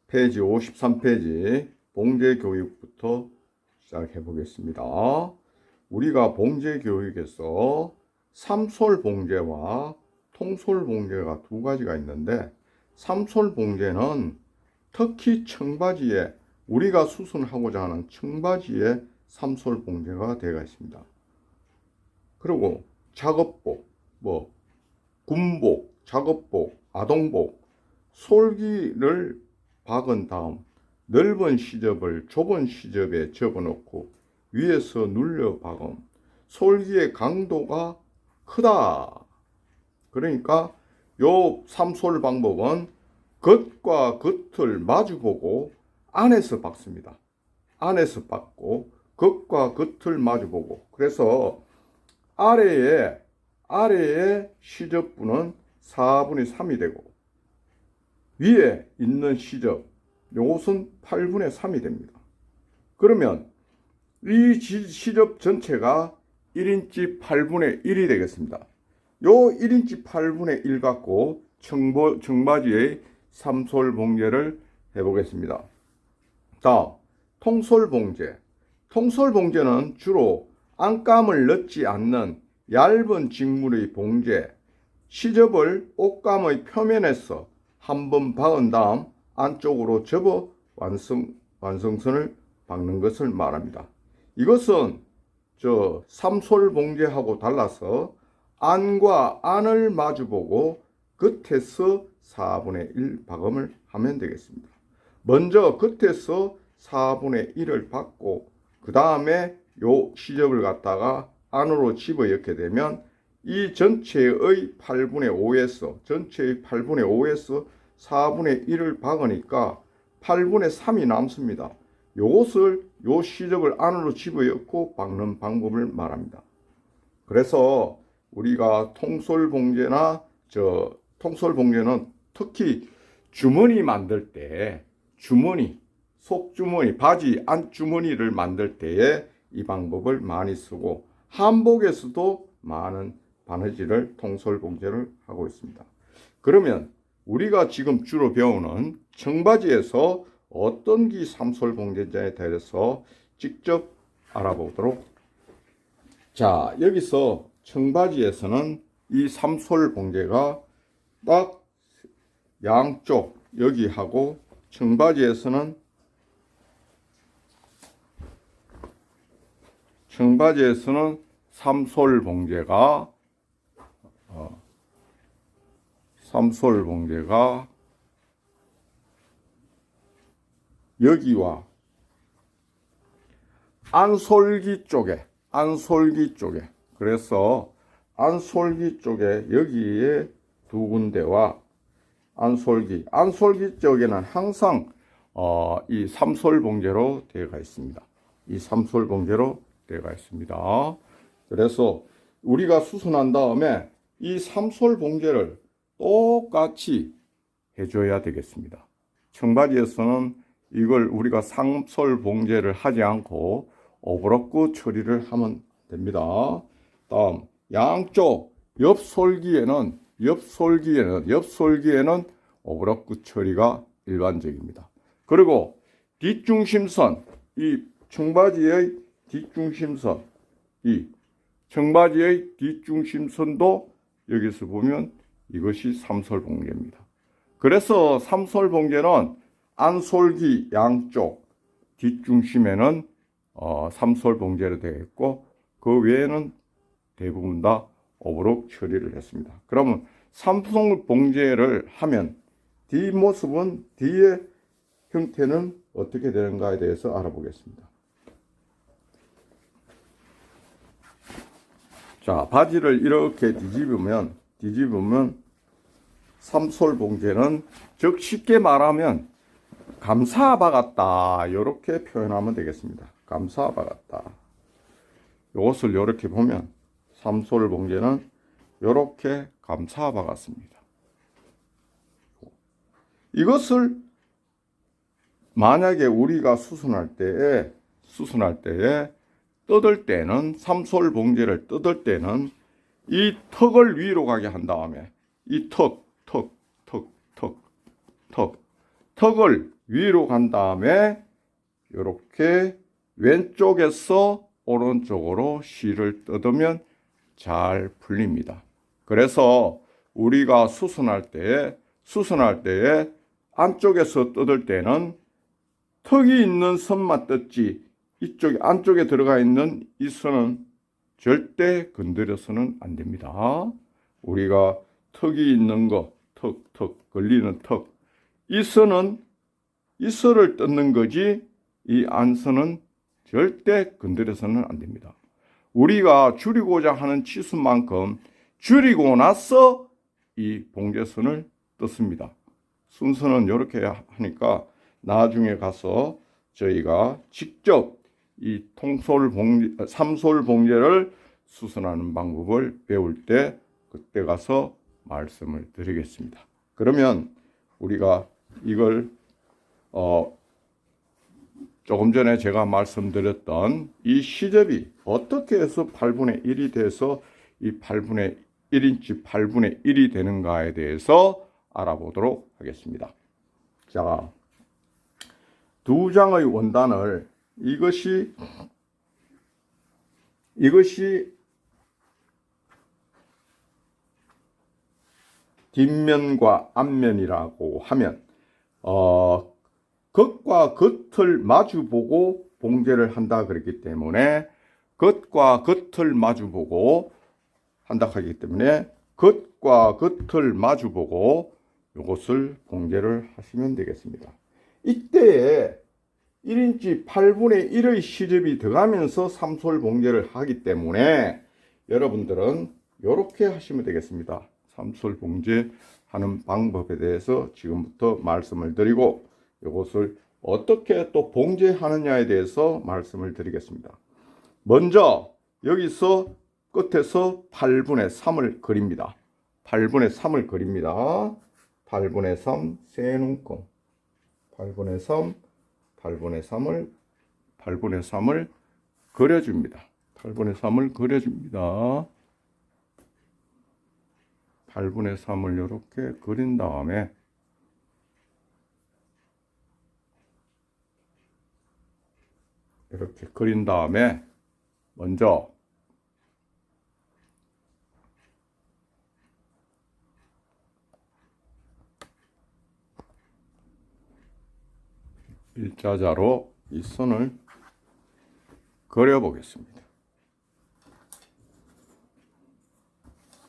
페이지 53페이지 봉제교육부터 시작해 보겠습니다. 우리가 봉제교육에서 삼솔봉제와 통솔봉제가 두 가지가 있는데, 삼솔봉제는 특히 청바지에, 우리가 수선하고자 하는 청바지에 삼솔봉제가 되어 있습니다. 그리고 작업복, 군복, 작업복, 아동복, 솔기를 박은 다음 넓은 시접을 좁은 시접에 접어놓고 위에서 눌려 박음. 솔기의 강도가 크다. 그러니까 요 삼솔 방법은 겉과 겉을 마주보고 안에서 박습니다. 안에서 박고 겉과 겉을 마주보고, 그래서 아래에 시접부는 4분의 3이 되고 위에 있는 시접, 요것은 8분의 3이 됩니다. 그러면 이 시접 전체가 1인치 8분의 1이 되겠습니다. 요 1인치 8분의 1 갖고 청바지의 삼솔봉제를 해보겠습니다. 다음, 통솔봉제. 통솔봉제는 주로 안감을 넣지 않는 얇은 직물의 봉제, 시접을 옷감의 표면에서 한번 박은 다음 안쪽으로 접어 완성선을 박는 것을 말합니다. 이것은 삼솔봉제하고 달라서 안과 안을 마주보고 겉에서 4분의 1 박음을 하면 되겠습니다. 먼저 겉에서 4분의 1을 박고 그 다음에 요 시접을 갖다가 안으로 집어 넣게 되면 이 전체의 8분의 5에서 4분의 1을 박으니까 8분의 3이 남습니다. 요것을 요 시접을 안으로 집어 넣고 박는 방법을 말합니다. 그래서 우리가 통솔봉제는 특히 주머니 만들 때, 속주머니, 바지 안주머니를 만들 때에 이 방법을 많이 쓰고, 한복에서도 많은 바느질을 통솔봉제를 하고 있습니다. 그러면 우리가 지금 주로 배우는 청바지에서 어떤 기 삼솔봉제자에 대해서 직접 알아보도록. 자, 여기서 청바지에서는 이 삼솔봉제가 딱 양쪽 여기하고, 청바지에서는 삼솔봉제가 여기와 안솔기 쪽에, 그래서 안솔기 쪽에 여기에 두 군데와 안솔기 쪽에는 항상 이 삼솔봉제로 되어 있습니다. 그래서 우리가 수선한 다음에 이 삼솔봉제를 똑같이 해줘야 되겠습니다. 청바지에서는 이걸 우리가 삼솔봉제를 하지 않고 오버로크 처리를 하면 됩니다. 다음, 양쪽 옆솔기에는 오버로크 처리가 일반적입니다. 그리고 뒷중심선, 이 청바지의 뒷중심선도 여기서 보면 이것이 삼솔봉제입니다. 그래서 삼솔봉제는 안솔기 양쪽 뒷중심에는 삼솔봉제로 되어 있고, 그 외에는 대부분 다 오버로크 처리를 했습니다. 그러면 삼솔봉제를 하면 뒷모습은, 뒤의 형태는 어떻게 되는가에 대해서 알아보겠습니다. 자, 바지를 이렇게 뒤집으면 삼솔봉제는, 즉 쉽게 말하면 감싸박았다, 이렇게 표현하면 되겠습니다. 감싸박았다. 이것을 이렇게 보면 삼솔봉제는 이렇게 감싸박았습니다. 이것을 만약에 우리가 수선할 때에 뜯을 때는, 삼솔봉제를 뜯을 때는 이 턱을 위로 가게 한 다음에 이 턱을 위로 간 다음에 이렇게 왼쪽에서 오른쪽으로 실을 뜯으면 잘 풀립니다. 그래서 우리가 수선할 때에 안쪽에서 뜯을 때는 턱이 있는 선만 뜯지 이쪽 안쪽에 들어가 있는 이 선은 절대 건드려서는 안 됩니다. 우리가 턱이 있는 거, 턱 걸리는 턱, 이 선은 이 선을 뜯는 거지 이 안선은 절대 건드려서는 안 됩니다. 우리가 줄이고자 하는 치수만큼 줄이고 나서 이 봉제선을 뜯습니다. 순서는 이렇게 하니까 나중에 가서 저희가 직접 이 삼솔 봉제를 수선하는 방법을 배울 때 그때 가서 말씀을 드리겠습니다. 그러면 우리가 이걸 조금 전에 제가 말씀드렸던 이 시접이 어떻게 해서 8분의 1이 돼서 이 8분의 1인치 8분의 1이 되는가에 대해서 알아보도록 하겠습니다. 자, 두 장의 원단을 이것이 뒷면과 앞면이라고 하면 겉과 겉을 마주보고 봉제를 한다 그랬기 때문에 겉과 겉을 마주보고 한다 하기 때문에 겉과 겉을 마주보고 이것을 봉제를 하시면 되겠습니다. 이때에 1인치 8분의 1의 시접이 들어가면서 삼솔 봉제를 하기 때문에 여러분들은 이렇게 하시면 되겠습니다. 삼솔 봉제 하는 방법에 대해서 지금부터 말씀을 드리고 이것을 어떻게 또 봉제하느냐에 대해서 말씀을 드리겠습니다. 먼저 여기서 끝에서 8분의 3을 그립니다. 8분의 3을 그립니다. 8분의 3 세 눈금 8분의 3 8분의 3을 그려줍니다. 8분의 3을 그려줍니다. 8분의 3을 이렇게 그린 다음에 이렇게 그린 다음에 먼저 일자자로 이 선을 그려 보겠습니다.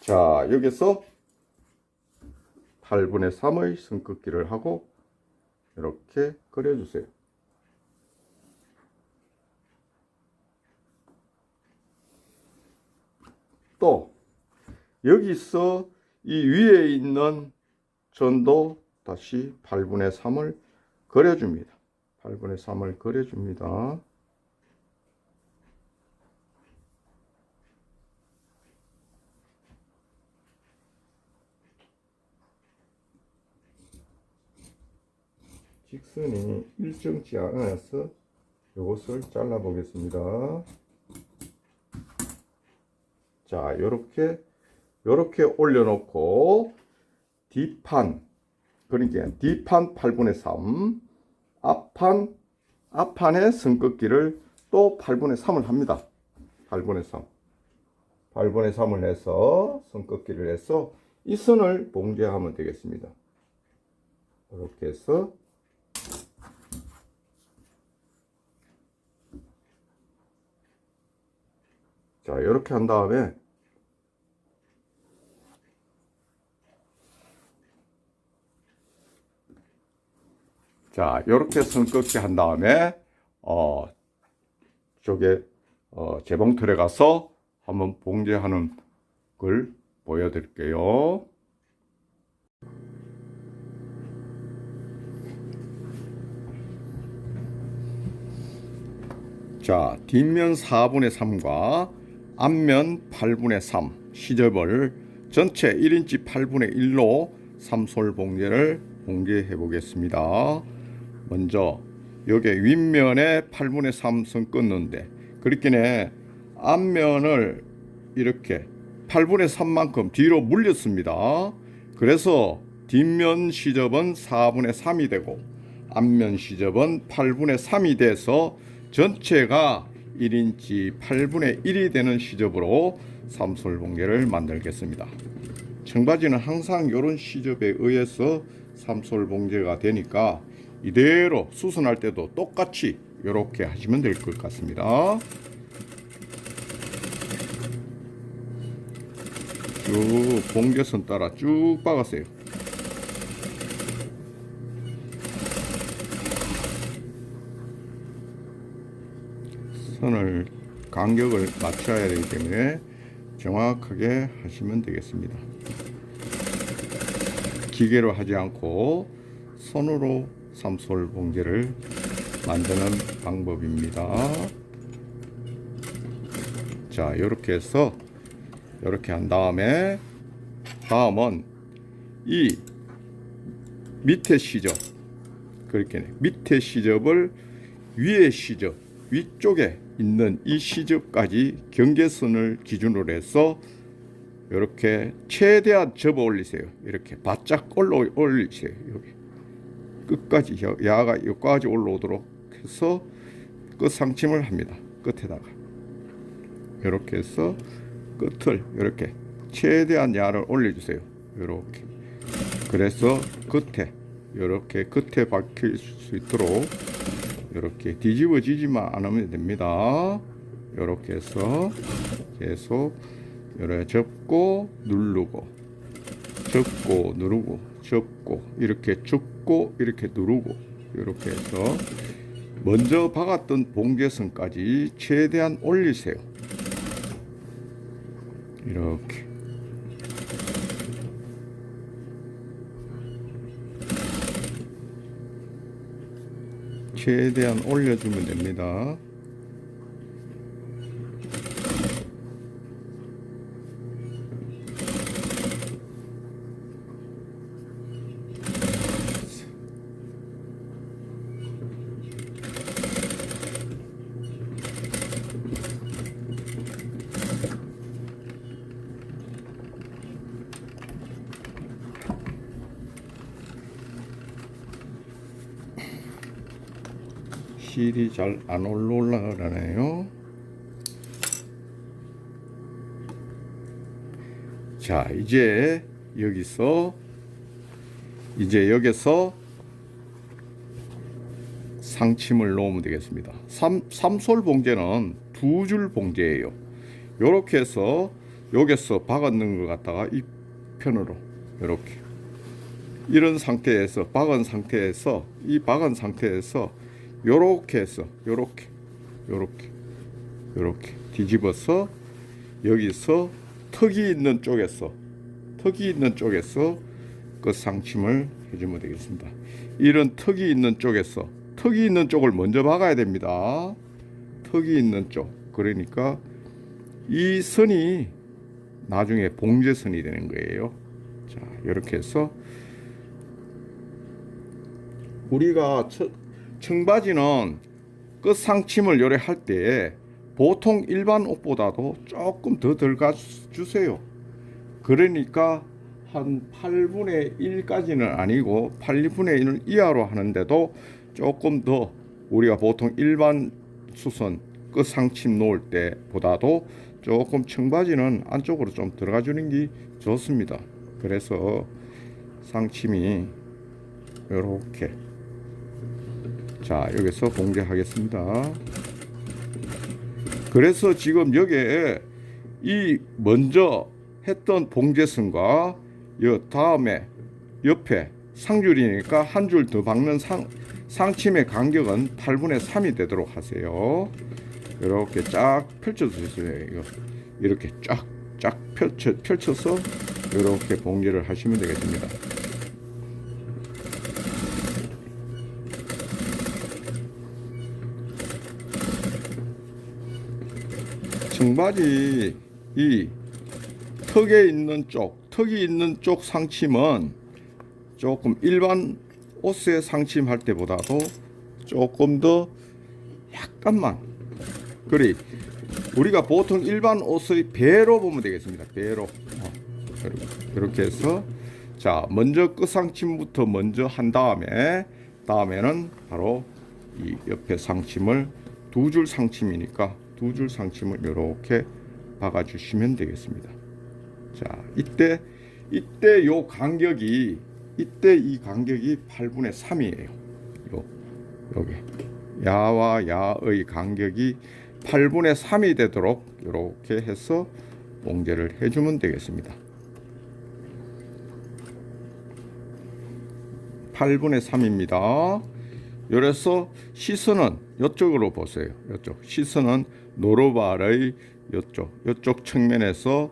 자, 여기서 8분의 3의 선긋기를 하고 이렇게 그려주세요. 또 여기서 이 위에 있는 전도 다시 8분의 3을 그려줍니다. 8분의 3을 그려줍니다. 직선이 일정치 않아서 이것을 잘라 보겠습니다. 자, 이렇게 올려놓고 뒷판, 그러니까 뒷판 8분의 3, 앞판의 선긋기를 또 8분의 3을 합니다. 8분의 3을 해서 선긋기를 해서 이 선을 봉제하면 되겠습니다. 이렇게 해서 자, 이렇게 한 다음에 자, 이렇게 선긋기 한 다음에 저게 재봉틀에 가서 한번 봉제하는 걸 보여드릴게요. 자, 뒷면 4분의 3과 앞면 8분의 3 시접을 전체 1인치 8분의 1로 삼솔 봉제를 봉제해 보겠습니다. 먼저 여기 윗면에 8분의 3 선 끊는데 그렇기에 앞면을 이렇게 8분의 3만큼 뒤로 물렸습니다. 그래서 뒷면 시접은 4분의 3이 되고 앞면 시접은 8분의 3이 돼서 전체가 1인치 8분의 1이 되는 시접으로 삼솔봉제를 만들겠습니다. 청바지는 항상 이런 시접에 의해서 삼솔봉제가 되니까 이대로 수선할 때도 똑같이 이렇게 하시면 될 것 같습니다. 쭉 봉제선 따라 쭉 박았어요. 선을 간격을 맞춰야 되기 때문에 정확하게 하시면 되겠습니다. 기계로 하지 않고 손으로 삼솔 봉제를 만드는 방법입니다. 자, 이렇게 해서 이렇게 한 다음에 다음은 이 밑에 시접, 그렇게 밑에 시접을 위에 시접, 위쪽에 있는 이 시접까지 경계선을 기준으로 해서 이렇게 최대한 접어 올리세요. 이렇게 바짝 올리세요. 여기 끝까지, 야가 여기까지 올라오도록 해서 끝 상침을 합니다. 끝에다가 이렇게 해서 끝을 이렇게 최대한 야를 올려주세요. 이렇게. 그래서 끝에 이렇게 끝에 박힐 수 있도록 이렇게 뒤집어지지만 않으면 됩니다. 이렇게 해서 계속 이렇게 접고 누르고, 접고 누르고, 접고 이렇게 접고 이렇게 누르고, 이렇게 해서 먼저 박았던 봉제선까지 최대한 올리세요. 이렇게. 최대한 올려주면 됩니다. 실이 잘 안 올라가네요. 자, 이제 여기서 상침을 놓으면 되겠습니다. 삼솔 봉제는 두 줄 봉제예요. 요렇게 해서 여기서 박았는 것 갖다가 이 편으로 이렇게 이런 상태에서 박은 상태에서 요렇게 해서 요렇게 뒤집어서 여기서 턱이 있는 쪽에서 그 상침을 해주면 되겠습니다. 이런 턱이 있는 쪽을 먼저 박아야 됩니다. 턱이 있는 쪽. 그러니까 이 선이 나중에 봉제선이 되는 거예요. 자, 이렇게 해서 우리가 청바지는 끝 상침을 요래 할 때 보통 일반 옷보다도 조금 더 들어가 주세요. 그러니까 한 8분의 1까지는 아니고 8분의 1 이하로 하는데도 조금 더 우리가 보통 일반 수선 끝 상침 놓을 때보다도 조금 청바지는 안쪽으로 좀 들어가 주는 게 좋습니다. 그래서 상침이 이렇게, 자, 여기서 봉제하겠습니다. 그래서 지금 여기에 이 먼저 했던 봉제선과 다음에 옆에 상줄이니까 한 줄 더 박는 상침의 간격은 8분의 3이 되도록 하세요. 이렇게 쫙 펼쳐주세요. 이렇게 쫙 펼쳐서 이렇게 봉제를 하시면 되겠습니다. 청바지 이 턱이 있는 쪽 상침은 조금 일반 옷에 상침할 때보다도 조금 더 약간만, 그리 우리가 보통 일반 옷의 배로 보면 되겠습니다. 배로. 이렇게 해서, 자, 먼저 끝 상침부터 먼저 한 다음에 다음에는 바로 이 옆에 상침을 두 줄 상침이니까 두 줄 상침을 이렇게 박아 주시면 되겠습니다. 자, 이때 요 간격이 이 간격이 8분의 3이에요. 요게 야와 야의 간격이 8분의 3이 되도록 이렇게 해서 봉제를 해주면 되겠습니다. 8분의 3입니다. 그래서 시선은 이쪽으로 보세요. 이쪽 시선은 노루발의 이쪽 측면에서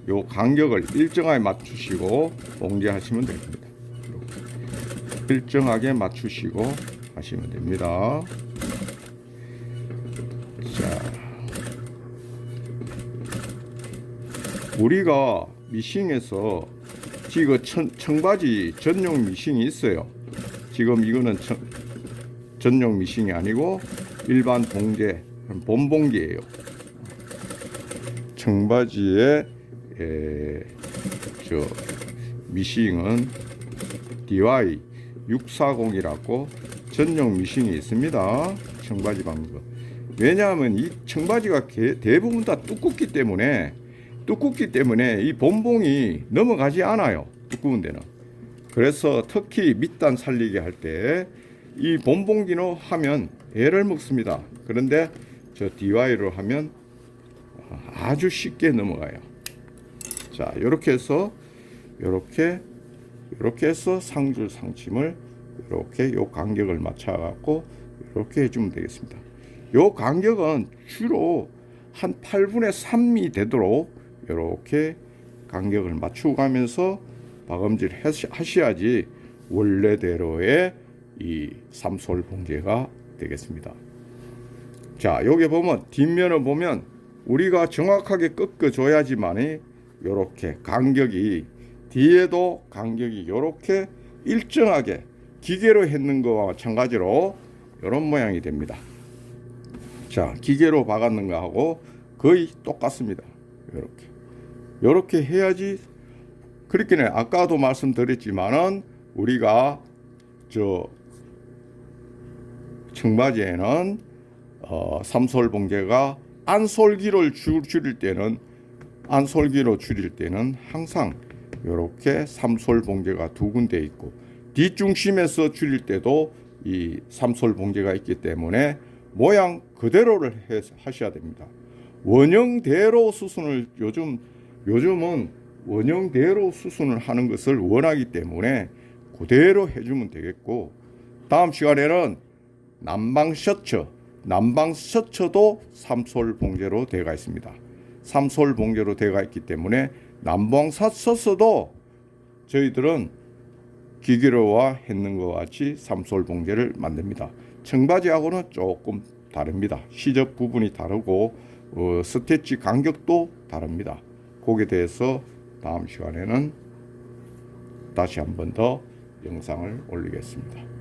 요 간격을 일정하게 맞추시고 봉제하시면 됩니다. 이렇게 일정하게 맞추시고 하시면 됩니다. 자, 우리가 미싱에서 지금 청바지 전용 미싱이 있어요. 지금 이거는 전용 미싱이 아니고 일반 봉제, 본봉제예요. 청바지의 미싱은 DY 640이라고 전용 미싱이 있습니다. 청바지 방법. 왜냐하면 이 청바지가 대부분 다 두껍기 때문에 이 본봉이 넘어가지 않아요. 두꺼운 데는. 그래서 특히 밑단 살리기 할 때 이 본봉기로 하면 애를 먹습니다. 그런데 저 DY로 하면 아주 쉽게 넘어가요. 자, 이렇게 해서 상줄 상침을 이렇게 요 간격을 맞춰 갖고 이렇게 해주면 되겠습니다. 요 간격은 주로 한 8분의 3이 되도록 이렇게 간격을 맞추고 가면서 박음질 하셔야지 원래대로의 이 삼솔 봉제가 되겠습니다. 자, 여기 보면 뒷면을 보면 우리가 정확하게 꺾어 줘야지만이 요렇게 간격이 뒤에도 간격이 요렇게 일정하게 기계로 했는 거와 마찬가지로 이런 모양이 됩니다. 자, 기계로 박았는 거하고 거의 똑같습니다. 요렇게 해야지. 그렇게 아까도 말씀드렸지만은 우리가 청바지에는 삼솔 봉제가 안솔기로 줄일 때는 항상 이렇게 삼솔 봉제가 두 군데 있고 뒷중심에서 줄일 때도 이 삼솔 봉제가 있기 때문에 모양 그대로를 하셔야 됩니다. 원형대로 수순을 요즘은 원형대로 수순을 하는 것을 원하기 때문에 그대로 해주면 되겠고, 다음 시간에는 남방 셔츠도 삼솔 봉제로 되어 있습니다. 삼솔 봉제로 되어 있기 때문에 남방 셔츠도 저희들은 기계로와 했는 것 같이 삼솔 봉제를 만듭니다. 청바지하고는 조금 다릅니다. 시접 부분이 다르고 스티치 간격도 다릅니다. 거기에 대해서 다음 시간에는 다시 한 번 더 영상을 올리겠습니다.